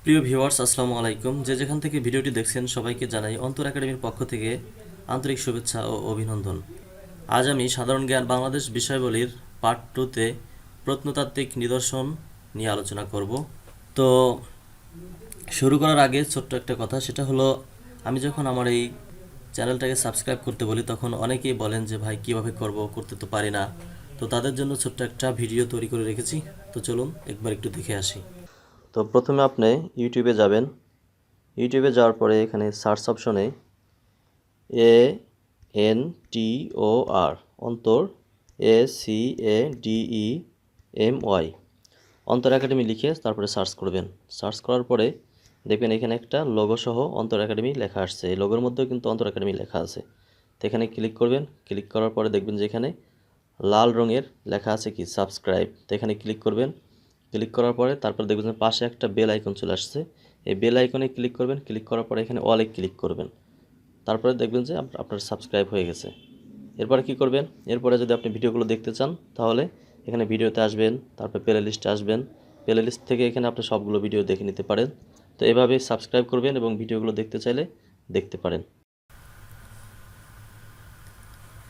প্রিয় ভিউয়ার্স, আসসালামু আলাইকুম। যে যেখান থেকে ভিডিওটি দেখছেন সবাইকে জানাই অন্তর একাডেমির পক্ষ থেকে আন্তরিক শুভেচ্ছা ও অভিনন্দন। আজ আমি সাধারণ জ্ঞান বাংলাদেশ বিষয়াবলীর পার্ট 2-তে প্রত্নতাত্ত্বিক নিদর্শন নিয়ে আলোচনা করব। তো শুরু করার আগে ছোট্ট একটা কথা, সেটা হলো আমি যখন আমার এই চ্যানেলটাকে সাবস্ক্রাইব করতে বলি তখন অনেকেই বলেন যে ভাই কিভাবে করব, করতে তো পারি না। তো তাদের জন্য ছোট্ট একটা ভিডিও তৈরি করে রেখেছি। তো চলুন একবার একটু দেখে আসি। তো প্রথমে আপনি ইউটিউবে যাবেন। ইউটিউবে যাওয়ার পরে এখানে সার্চ অপশনে ANTOR অন্তর ACADEMY অন্তর একাডেমি লিখে তারপরে সার্চ করবেন। সার্চ করার পরে দেখবেন এখানে একটা লোগো সহ অন্তর একাডেমি লেখা আসছে। এই লোগোর মধ্যেও কিন্তু অন্তর একাডেমি লেখা আছে। তো এখানে ক্লিক করবেন। ক্লিক করার পরে দেখবেন যে এখানে লাল রঙের লেখা আছে কি সাবস্ক্রাইব। তো এখানে ক্লিক করবেন। ক্লিক করার পরে তারপর দেখবেন যে পাশে একটা বেল আইকন চলে আসছে। এই বেল আইকনে ক্লিক করবেন। ক্লিক করার পরে এখানে অলে ক্লিক করবেন। তারপরে দেখবেন যে আপনার সাবস্ক্রাইব হয়ে গেছে। এরপরে কি করবেন, এরপরে যদি আপনি ভিডিওগুলো দেখতে চান তাহলে এখানে ভিডিওতে আসবেন, তারপর প্লে লিস্টে আসবেন। প্লে লিস্ট থেকে এখানে আপনি সবগুলো ভিডিও দেখে নিতে পারেন। তো এভাবে সাবস্ক্রাইব করবেন এবং ভিডিওগুলো দেখতে চাইলে দেখতে পারেন।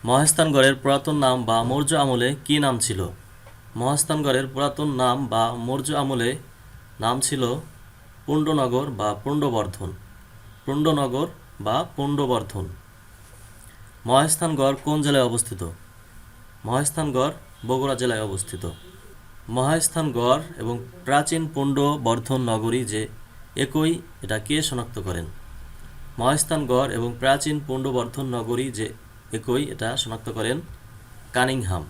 মহাস্থানগড়ের পুরাতন নাম বা মৌর্য আমলে কী নাম ছিল? মহাস্থানগড়ের পুরাতন নাম বা মৌর্য আমলে নাম ছিল পুণ্ডনগর বা পুণ্ডবর্ধন। পুণ্ডনগর বা পুণ্ডবর্ধন। মহাস্থানগড় কোন জেলায় অবস্থিত? মহাস্থানগড় বগুড়া জেলায় অবস্থিত। মহাস্থানগড় এবং প্রাচীন পুণ্ডবর্ধন নগরী যে একই, এটা কে শনাক্ত করেন? মহাস্থানগড় এবং প্রাচীন পুণ্ডবর্ধন নগরী যে একই, এটা শনাক্ত করেন কানিংহাম।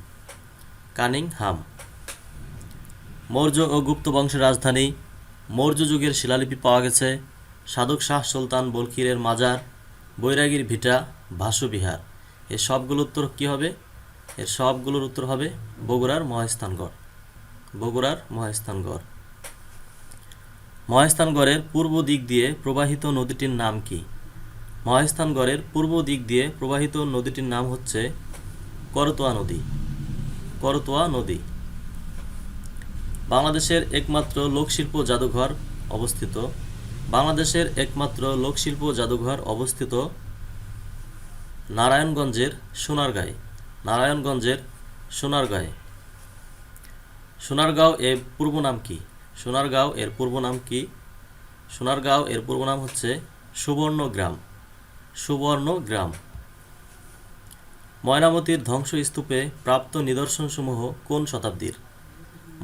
কানিংহাম। মৌর্য ও গুপ্ত বংশের রাজধানী। মৌর্য যুগের শিলালিপি পাওয়া গেছে। সাধক শাহ সুলতান বলখিরের মাজার, বৈরাগীর ভিটা, ভাসুবিহার। এর সবগুলোর উত্তর কী হবে? এর সবগুলোর উত্তর হবে বগুড়ার মহাস্থানগড়। বগুড়ার মহাস্থানগড়। মহাস্থানগড়ের পূর্ব দিক দিয়ে প্রবাহিত নদীটির নাম কি? মহাস্থানগড়ের পূর্ব দিক দিয়ে প্রবাহিত নদীটির নাম হচ্ছে করতোয়া নদী। করতোয়া নদী। বাংলাদেশের একমাত্র লোকশিল্প জাদুঘর অবস্থিত। বাংলাদেশের একমাত্র লোকশিল্প জাদুঘর অবস্থিত নারায়ণগঞ্জের সোনারগাঁয়ে। নারায়ণগঞ্জের সোনারগাঁয়ে। সোনারগাঁও এর পূর্ব নাম কি? সোনারগাঁও এর পূর্ব নাম কি? সোনারগাঁও এর পূর্ব নাম হচ্ছে সুবর্ণগ্রাম। সুবর্ণগ্রাম। ময়নামতির ধ্বংসস্তূপে প্রাপ্ত নিদর্শনসমূহ কোন শতাব্দীর?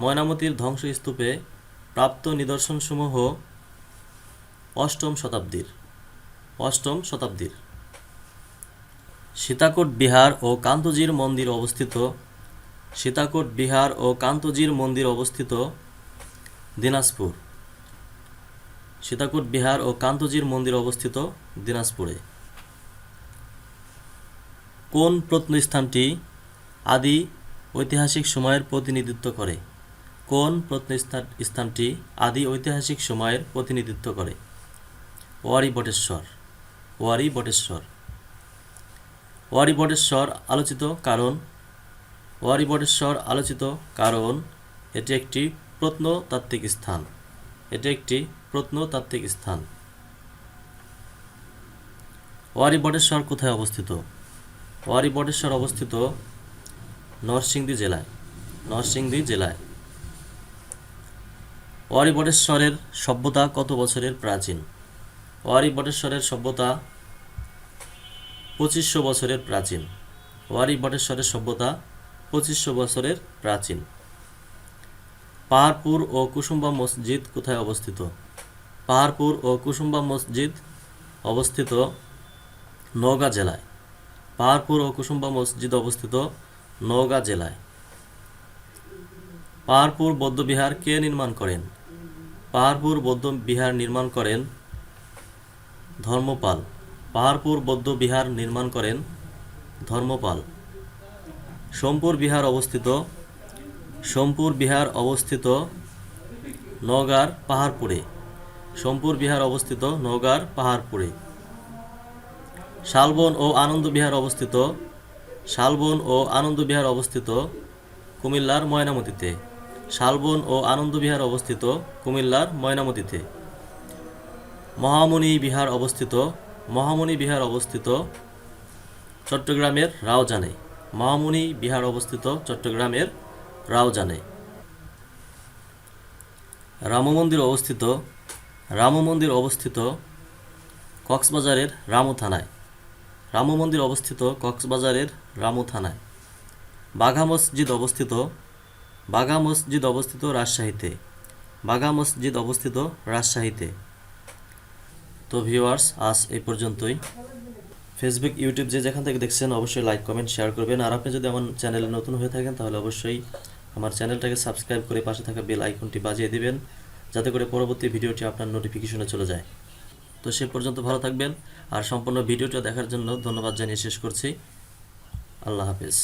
ময়নামতির ধ্বংসস্তূপে প্রাপ্ত নিদর্শনসমূহ অষ্টম শতাব্দীর। অষ্টম শতাব্দীর। সীতাকোট বিহার ও কান্তজির মন্দির অবস্থিত। সীতাকোট বিহার ও কান্তজির মন্দির অবস্থিত দিনাজপুর। সীতাকোট বিহার ও কান্তজির মন্দির অবস্থিত দিনাজপুরে। কোন প্রত্নস্থানটি আদি ঐতিহাসিক সময়ের প্রতিনিধিত্ব করে? কোন প্রত্নস্থানটি আদি ঐতিহাসিক সময়ের প্রতিনিধিত্ব করে? ওয়ারী বটেশ্বর। ওয়ারী বটেশ্বর। ওয়ারী বটেশ্বর আলোচিত কারণ? ওয়ারী বটেশ্বর আলোচিত কারণ এটি একটি প্রত্নতাত্ত্বিক স্থান। এটি একটি প্রত্নতাত্ত্বিক স্থান। ওয়ারী বটেশ্বর কোথায় অবস্থিত? ওয়ারী বটেশ্বর অবস্থিত নরসিংদী জেলায়। নরসিংদী জেলায়। ওয়ারী বটেশ্বরের সভ্যতা কত বছরের প্রাচীন? ওয়ারী বটেশ্বরের সভ্যতা 2500 বছরের প্রাচীন। ওয়ারী বটেশ্বরের সভ্যতা 2500 বছরের প্রাচীন। পাহাড়পুর ও কুসুম্বা মসজিদ কোথায় অবস্থিত? পাহাড়পুর ও কুসুম্বা মসজিদ অবস্থিত নওগাঁ জেলায়। পাহাড়পুর ও কুসুম্বা মসজিদ অবস্থিত নওগাঁ জেলায়। পাহাড়পুর বৌদ্ধবিহার কে নির্মাণ করেন? পাহাড়পুর বৌদ্ধবিহার নির্মাণ করেন ধর্মপাল। পাহাড়পুর বৌদ্ধবিহার নির্মাণ করেন ধর্মপাল। সোমপুর বিহার অবস্থিত। সোমপুর বিহার অবস্থিত নওগাঁর পাহাড়পুরে। সোমপুর বিহার অবস্থিত নওগাঁর পাহাড়পুরে। শালবন ও আনন্দ বিহার অবস্থিত। শালবন ও আনন্দ বিহার অবস্থিত কুমিল্লার ময়নামতিতে। শালবন ও আনন্দ বিহার অবস্থিত কুমিল্লার ময়নামতিতে। মহামণি বিহার অবস্থিত, মহামণি বিহার অবস্থিত চট্টগ্রামের রাউজানে, মহামণি বিহার অবস্থিত চট্টগ্রামের রাউজানে। রাম মন্দির অবস্থিত, রাম মন্দির অবস্থিত কক্সবাজারের রামু থানায়, রাম মন্দির অবস্থিত কক্সবাজারের রামু থানায়। বাঘা মসজিদ অবস্থিত, বাঘা মসজিদ অবস্থিত রাজশাহীতে, বাঘা মসজিদ অবস্থিত রাজশাহীতে। তো ভিউয়ার্স, আজ এই পর্যন্তই। ফেসবুক, ইউটিউব যে যেখান থেকে দেখছেন অবশ্যই লাইক, কমেন্ট, শেয়ার করবেন। আর আপনি যদি আমার চ্যানেলে নতুন হয়ে থাকেন তাহলে অবশ্যই আমার চ্যানেলটাকে সাবস্ক্রাইব করে পাশে থাকা বেল আইকনটি বাজিয়ে দিবেন, যাতে করে পরবর্তী ভিডিওটি আপনার নোটিফিকেশনে চলে যায়। তো সে পর্যন্ত ভালো থাকবেন, আর সম্পূর্ণ ভিডিওটা দেখার জন্য ধন্যবাদ জানিয়ে শেষ করছি। আল্লাহ হাফেজ।